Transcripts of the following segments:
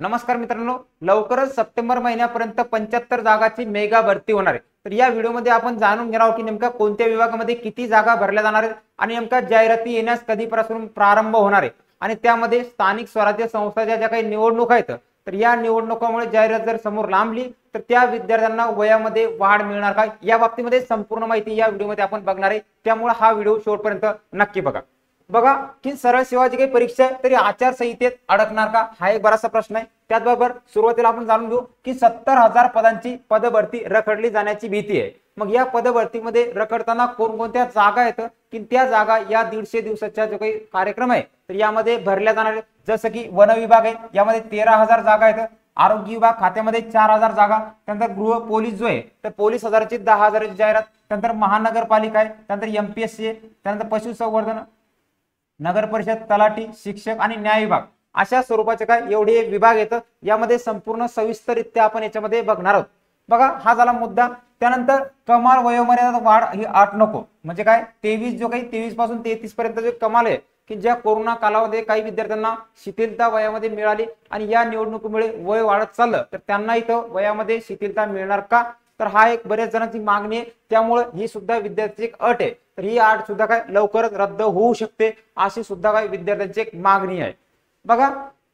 नमस्कार मित्रांनो, लवकरच सप्टेंबर महिन्यापर्यंत 75 जागाची मेगा भरती होणार आहे। तर या व्हिडिओमध्ये आपण जाणून घेणार आहोत की नेमका कोणत्या विभागामध्ये किती जागा भरल्या जाणार आहेत आणि नेमका जाहिराती येण्यास कधीपासून प्रारंभ होणार आहे आणि त्यामध्ये स्थानिक स्वराज्य संस्थांच्या ज्या काही निवडणुका आहेत तर या निवडणुकामुळे जाहिरात जर समोर लांबली तर त्या विद्यार्थ्यांना वयामध्ये वाढ मिळणार का, या बाबतीमध्ये संपूर्ण माहिती या व्हिडिओमध्ये आपण बघणार आहे। त्यामुळे हा व्हिडिओ शेवटपर्यंत नक्की बघा। बघा की सरळ सेवाची काही परीक्षा आहे तरी आचारसंहितेत अडकणार का, हा एक बराचसा प्रश्न आहे। त्याचबरोबर सुरुवातीला आपण जाणून घेऊ की 70,000 पदांची पदभरती रखडली जाण्याची भीती आहे। मग या पदभरतीमध्ये रखडताना कोणकोणत्या जागा आहेत की त्या जागा या 150 दिवसाचा जो काही कार्यक्रम आहे तर यामध्ये भरल्या जाणार आहेत। जसं की वन विभाग आहे, यामध्ये 13,000 जागा आहेत। आरोग्य विभाग खात्यामध्ये 4,000 जागा, त्यानंतर गृह पोलीस जो आहे तर पोलीस 1000ची 10,000ची जाहिरात, त्यानंतर महानगरपालिका आहे, त्यानंतर एमपीएससी आहे, त्यानंतर पशुसंवर्धन, नगर परिषद, तलाठी, शिक्षक आणि न्याय विभाग अशा स्वरूपाचे काय एवढे विभाग येतं। यामध्ये संपूर्ण सविस्तररित्या आपण याच्यामध्ये बघणार आहोत। बघा हा झाला मुद्दा। त्यानंतर कमाल वयोमर्यादा वाढ ही 8 नको, म्हणजे काय 23 जो काही 23 पासून 33 पर्यंत जो कमाल आहे की ज्या कोरोना कालावधीमध्ये काही विद्यार्थ्यांना शिथिलता वयामध्ये मिळाली आणि या निवडणुकीमुळे वय वाढत चाललं तर त्यांना इथं वयामध्ये शिथिलता मिळणार का, तर हा एक बऱ्याच जणांची मागणी आहे। त्यामुळे ही सुद्धा विद्यार्थ्यांची एक अट आहे, तर ही अट सुद्धा काय लवकरच रद्द होऊ शकते अशी सुद्धा काय विद्यार्थ्यांची एक मागणी आहे। बघा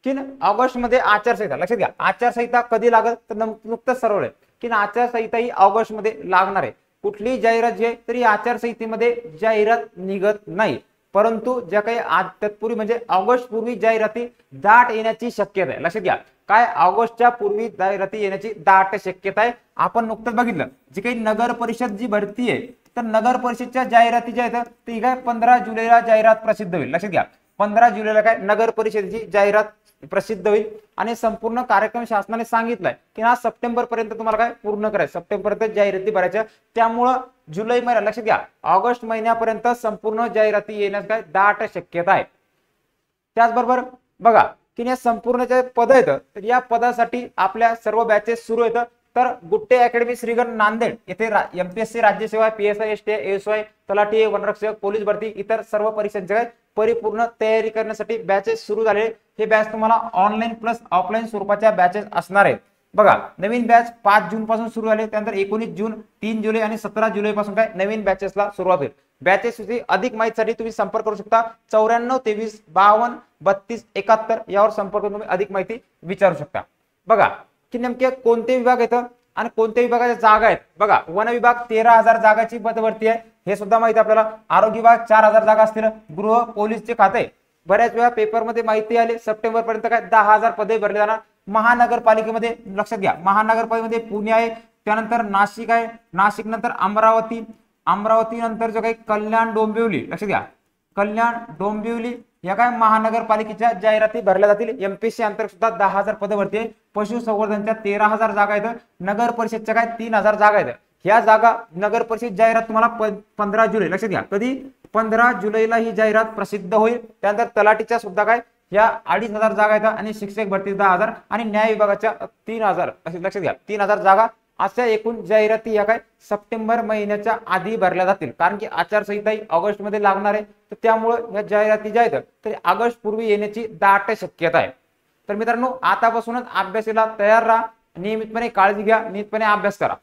की ऑगस्ट मध्ये आचारसंहिता, लक्षात घ्या आचारसंहिता कधी लागत तर नुकतंच सरळ आहे की आचारसंहिता ही ऑगस्ट मध्ये लागणार आहे। कुठलीही जाहिरात जी आहे तरी आचारसंहितेमध्ये जाहिरात निघत नाही, परंतु ज्या काही तत्पूर्वी म्हणजे ऑगस्ट पूर्वी जाहिराती दाट येण्याची शक्यता आहे। लक्षात घ्या काय ऑगस्टच्या पूर्वी जाहिराती येण्याची दाट शक्यता आहे। आपण नुकतंच बघितलं जी काही नगर परिषद जी भरती आहे तर नगर परिषदच्या जाहिराती ज्या आहेत ती काय 15 जुलैला जाहिरात प्रसिद्ध होईल। लक्षात घ्या 15 जुलैला काय नगर परिषदेची जाहिरात प्रसिद्ध होईल आणि संपूर्ण कार्यक्रम शासनाने सांगितलाय की हा सप्टेंबर पर्यंत तुम्हाला काय पूर्ण करायचं, सप्टेंबर पर्यंत जाहिराती भरायच्या। त्यामुळं जुलै महिना लक्षात घ्या ऑगस्ट महिन्यापर्यंत संपूर्ण जाहिराती येण्यास काय दाट शक्यता आहे। त्याचबरोबर बघा की या संपूर्ण जे पद आहेत तर या पदासाठी आपल्या सर्व बॅचेस सुरू आहेत। तर गुट्टे अकॅडमी श्रीगण नांदेड येथे एमपीएससी राज्यसेवा, पीएसआय, एसटी, एएसआय, तलाठी, वनरक्षक, पोलीस भरती इतर सर्व परीक्षांचे परिपूर्ण तयारी करण्यासाठी बॅचेस सुरू झाले। हे बॅच तुम्हाला ऑनलाईन प्लस ऑफलाईन स्वरूपाच्या बॅचेस असणार आहेत। बघा नवीन बॅच 5 जून पासून सुरू झाले, त्यानंतर 19 जून, 3 जुलै आणि 17 जुलै पासून काय नवीन बॅचेसला सुरुवात होईल। बॅचेस अधिक माहितीसाठी तुम्ही संपर्क करू शकता 94 23 52 32 71 यावर संपर्क करून तुम्ही अधिक माहिती विचारू शकता। बघा की नेमके कोणते विभाग येतं आणि कोणत्या विभागाच्या जागा आहेत। बघा वन विभाग 13,000 जागाची पदभरती आहे, हे सुद्धा माहिती आपल्याला। आरोग्य विभाग 4,000 जागा असतील। गृह पोलीसचे खाते बऱ्याच वेळा पेपरमध्ये माहिती आली सप्टेंबर पर्यंत काय 10,000 पदे भरले जाणार। महानगरपालिकेमध्ये लक्षात घ्या महानगरपालिकेमध्ये पुणे आहे, त्यानंतर नाशिक आहे, नाशिक नंतर अमरावती, अमरावती नंतर जो काही कल्याण डोंबिवली, लक्षात घ्या कल्याण डोंबिवली या काय महानगरपालिकेच्या जाहिराती भरल्या जातील। एमपीएससी अंतर्गत सुद्धा 10,000 पदभरती आहे। पशुसंवर्धनच्या 13,000 जागा आहेत। नगर परिषदच्या काय 3,000 जागा आहेत। ह्या जागा नगर परिषद जाहिरात तुम्हाला 15 जुलै, लक्षात घ्या कधी 15 जुलैला ही जाहिरात प्रसिद्ध होईल। त्यानंतर तलाठीच्या सुद्धा काय या 2,500 जागा आहेत आणि शिक्षक भरती 10,000 आणि न्याय विभागाच्या 3,000 असे लक्षात घ्या 3,000 जागा। अशा एकूण जाहिराती या काय सप्टेंबर महिन्याच्या आधी भरल्या जातील, कारण की आचारसंहिता ही ऑगस्ट मध्ये लागणार आहे। तर त्यामुळे या जाहिराती ज्या आहेत तरी ऑगस्ट पूर्वी येण्याची दाट शक्यता आहे। तर मित्रांनो आतापासूनच अभ्यासाला तयार राहा, नियमितपणे काळजी घ्या, नियमितपणे अभ्यास करा।